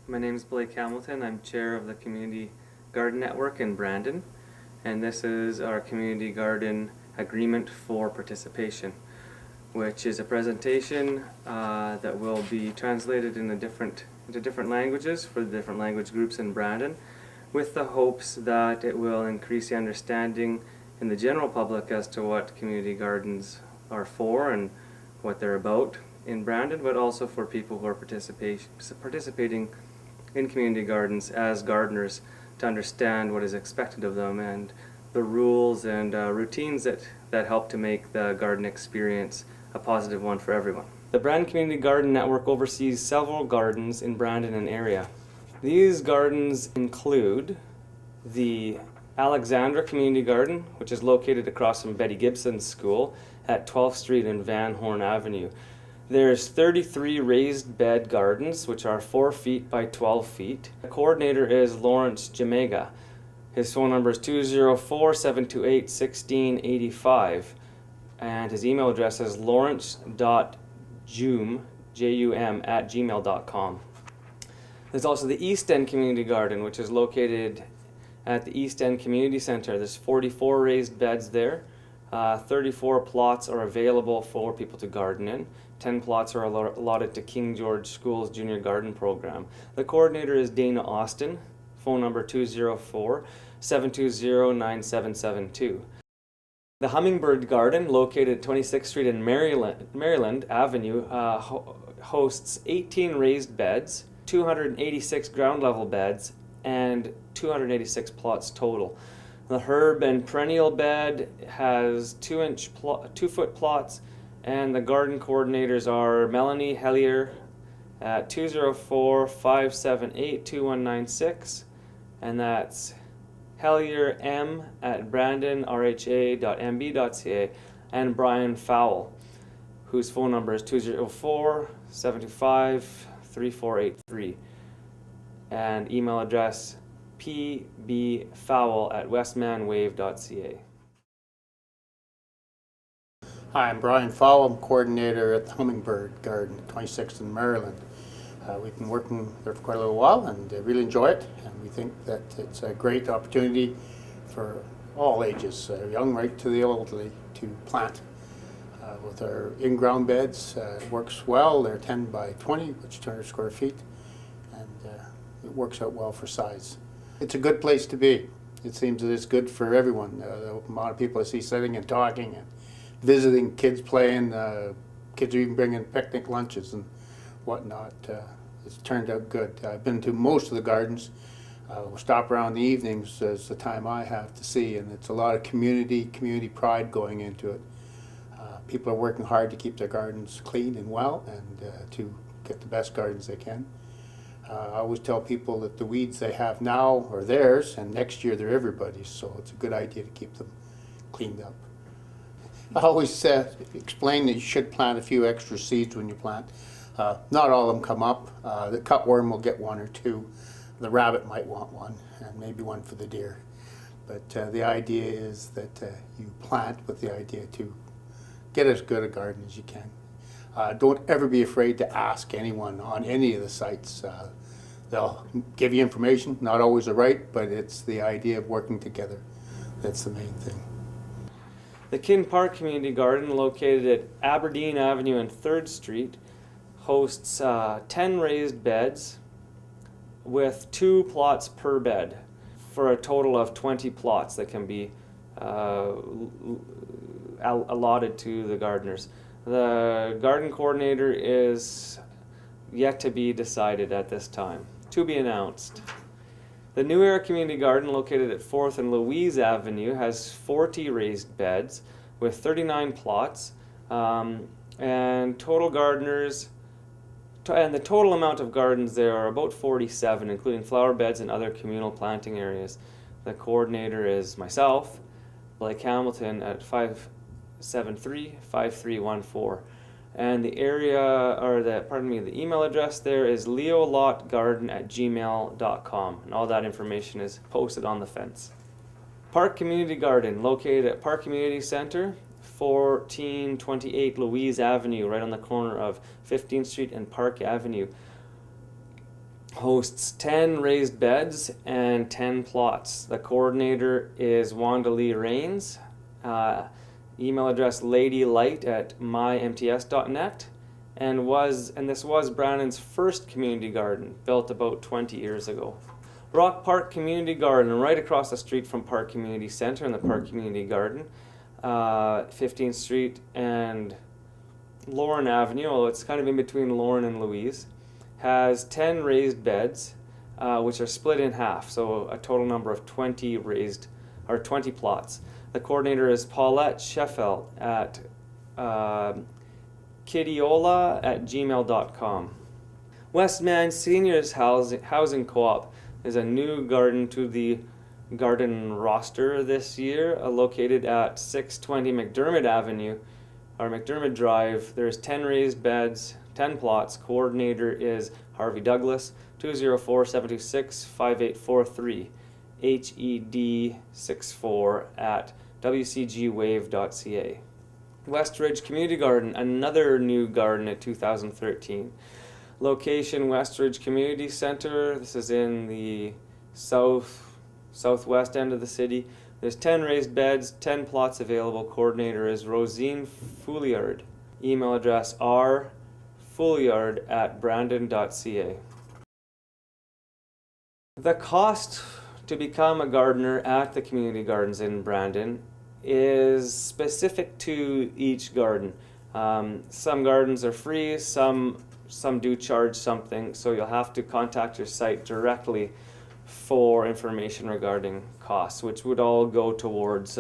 My name is Blake Hamilton. I'm chair of the Community Garden Network in Brandon, and this is our Community Garden Agreement for Participation, which is a presentation that will be translated into different languages for the different language groups in Brandon, with the hopes that it will increase the understanding in the general public as to what community gardens are for and what they're about in Brandon, but also for people who are participating in community gardens as gardeners to understand what is expected of them and the rules and routines that help to make the garden experience a positive one for everyone. The Brandon Community Garden Network oversees several gardens in Brandon and area. These gardens include the Alexandra Community Garden, which is located across from Betty Gibson's school at 12th Street and Van Horn Avenue. There's 33 raised bed gardens, which are 4 feet by 12 feet. The coordinator is Lawrence Jamega. His phone number is 204-728-1685, and his email address is lawrence.jum@gmail.com. There's also the East End Community Garden, which is located at the East End Community Center. There's 44 raised beds there. 34 plots are available for people to garden in. 10 plots are allotted to King George School's Junior Garden Program. The coordinator is Dana Austin, phone number 204-720-9772. The Hummingbird Garden, located at 26th Street and Maryland Avenue, hosts 18 raised beds, 286 ground level beds, and 286 plots total. The herb and perennial bed has 2-foot plots, and the garden coordinators are Melanie Hellier at 204-578-2196, and that's Hellier M at brandonrha.mb.ca, and Brian Fowle, whose phone number is 204-725-3483, and email address pbfowle@westmanwave.ca. Hi, I'm Brian Fowle. I'm coordinator at the Hummingbird Garden, 26th in Maryland. We've been working there for quite a little while and really enjoy it, and we think that it's a great opportunity for all ages, young right to the elderly, to plant. With our in-ground beds, it works well. They're 10 by 20, which is 200 square feet, and it works out well for size. It's a good place to be. It seems that it's good for everyone. The amount of people I see sitting and talking and visiting, kids playing, kids are even bringing picnic lunches and whatnot. It's turned out good. I've been to most of the gardens. We'll stop around in the evenings as the time I have to see, and it's a lot of community pride going into it. People are working hard to keep their gardens clean and well and to get the best gardens they can. I always tell people that the weeds they have now are theirs, and next year they're everybody's, so it's a good idea to keep them cleaned up. I always explain that you should plant a few extra seeds when you plant. Not all of them come up. The cutworm will get 1 or 2. The rabbit might want 1, and maybe 1 for the deer. But the idea is that you plant with the idea to get as good a garden as you can. Don't ever be afraid to ask anyone on any of the sites. They'll give you information, not always right, but it's the idea of working together. That's the main thing. The Kin Park Community Garden, located at Aberdeen Avenue and 3rd Street, hosts 10 raised beds with 2 plots per bed for a total of 20 plots that can be allotted to the gardeners. The garden coordinator is yet to be decided at this time. To be announced. The New Era Community Garden, located at 4th and Louise Avenue, has 40 raised beds with 39 plots, and total gardeners, and the total amount of gardens there are about 47, including flower beds and other communal planting areas. The coordinator is myself, Blake Hamilton, at 573-5314. And the the email address there is leolotgarden@gmail.com, and all that information is posted on the fence. Park Community Garden, located at Park Community Center, 1428 Louise Avenue, right on the corner of 15th Street and Park Avenue. hosts 10 raised beds and 10 plots. The coordinator is Wanda Lee Rains. Email address ladylight@mymts.net, and this was Brandon's first community garden, built about 20 years ago. Rock Park Community Garden, right across the street from Park Community Center and the Park Community Garden, 15th Street and Lauren Avenue, although it's kind of in between Lauren and Louise, has 10 raised beds, which are split in half, so a total number of 20 plots. The coordinator is Paulette Sheffel at kiddiola@gmail.com. Westman Seniors Housing Co-op is a new garden to the garden roster this year, located at 620 McDermott Avenue, or McDermott Drive. There's 10 raised beds, 10 plots. Coordinator is Harvey Douglas, 204-726-5843, HED64 at WCGwave.ca. Westridge Community Garden, another new garden at 2013. Location, Westridge Community Center. This is in the southwest end of the city. There's 10 raised beds, 10 plots available. Coordinator is Rosine Fouliard. Email address rfouliard@brandon.ca. The cost to become a gardener at the community gardens in Brandon is specific to each garden. Some gardens are free, some do charge something, so you'll have to contact your site directly for information regarding costs, which would all go towards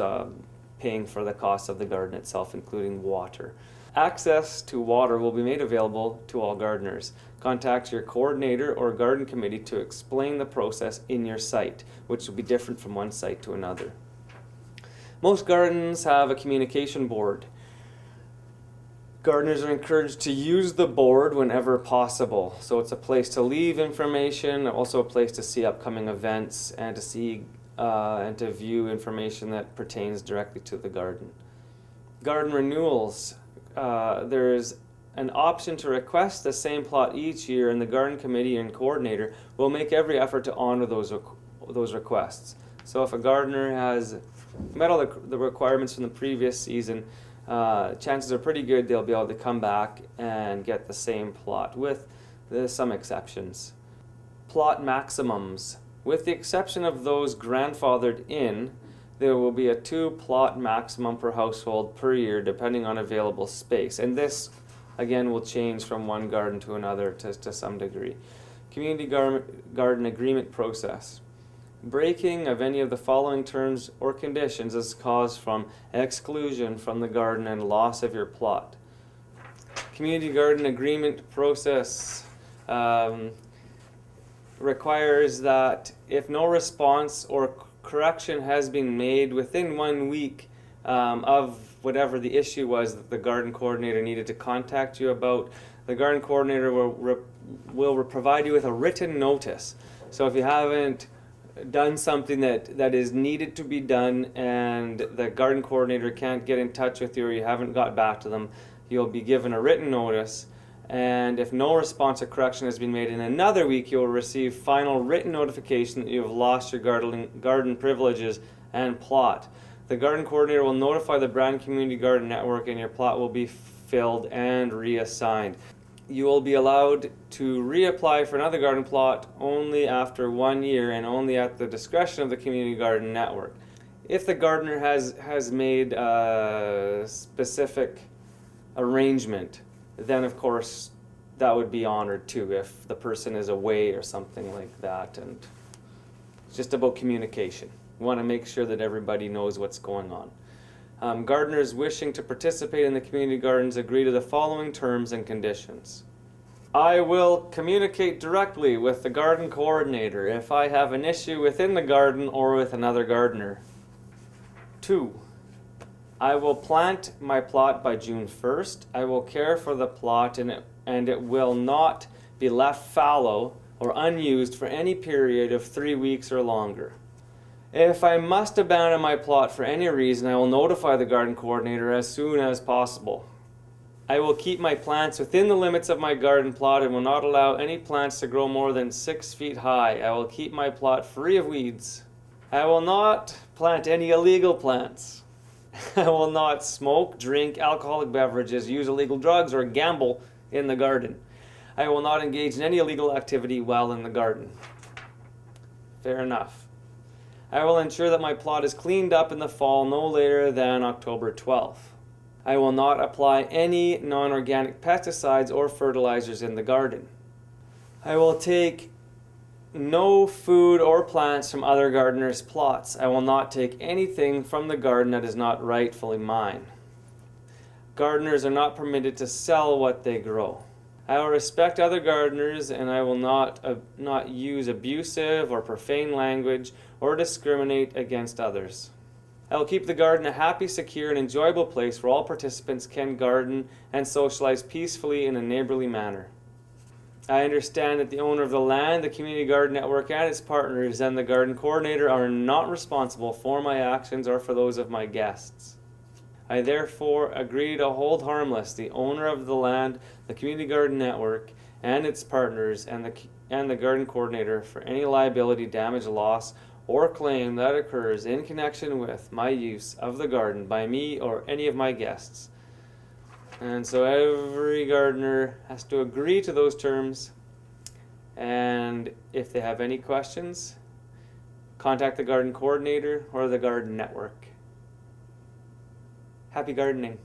paying for the cost of the garden itself, including water. Access to water will be made available to all gardeners. Contact your coordinator or garden committee to explain the process in your site, which will be different from one site to another. Most gardens have a communication board. Gardeners are encouraged to use the board whenever possible. So it's a place to leave information, also a place to see upcoming events and to see and to view information that pertains directly to the garden. Garden renewals. There's an option to request the same plot each year, and the garden committee and coordinator will make every effort to honor those requests. So if a gardener has met all the requirements from the previous season, chances are pretty good they'll be able to come back and get the same plot, with some exceptions. Plot maximums. With the exception of those grandfathered in, there will be a 2-plot maximum per household per year, depending on available space. And this, again, will change from one garden to another to some degree. Community garden agreement process. Breaking of any of the following terms or conditions is cause from exclusion from the garden and loss of your plot. Community garden agreement process requires that if no response or correction has been made within 1 week of whatever the issue was that the garden coordinator needed to contact you about, the garden coordinator will provide you with a written notice. So if you haven't done something that is needed to be done and the garden coordinator can't get in touch with you, or you haven't got back to them, you'll be given a written notice, and if no response or correction has been made in another week, you'll receive final written notification that you have lost your garden privileges and plot. The garden coordinator will notify the Brandon Community Garden Network, and your plot will be filled and reassigned. You will be allowed to reapply for another garden plot only after 1 year and only at the discretion of the Community Garden Network. If the gardener has made a specific arrangement, then of course that would be honored too, if the person is away or something like that. And it's just about communication. We want to make sure that everybody knows what's going on. Gardeners wishing to participate in the community gardens agree to the following terms and conditions. I will communicate directly with the garden coordinator if I have an issue within the garden or with another gardener. 2. I will plant my plot by June 1st. I will care for the plot and it will not be left fallow or unused for any period of 3 weeks or longer. If I must abandon my plot for any reason, I will notify the garden coordinator as soon as possible. I will keep my plants within the limits of my garden plot and will not allow any plants to grow more than 6 feet high. I will keep my plot free of weeds. I will not plant any illegal plants. I will not smoke, drink alcoholic beverages, use illegal drugs, or gamble in the garden. I will not engage in any illegal activity while in the garden. Fair enough. I will ensure that my plot is cleaned up in the fall no later than October 12th. I will not apply any non-organic pesticides or fertilizers in the garden. I will take no food or plants from other gardeners' plots. I will not take anything from the garden that is not rightfully mine. Gardeners are not permitted to sell what they grow. I will respect other gardeners, and I will not use abusive or profane language or discriminate against others. I will keep the garden a happy, secure, and enjoyable place where all participants can garden and socialize peacefully in a neighborly manner. I understand that the owner of the land, the Community Garden Network, and its partners, and the garden coordinator are not responsible for my actions or for those of my guests. I therefore agree to hold harmless the owner of the land, the Community Garden Network, and its partners, and the garden coordinator for any liability, damage, loss, or claim that occurs in connection with my use of the garden by me or any of my guests. And so every gardener has to agree to those terms, and if they have any questions, contact the garden coordinator or the garden network. Happy gardening.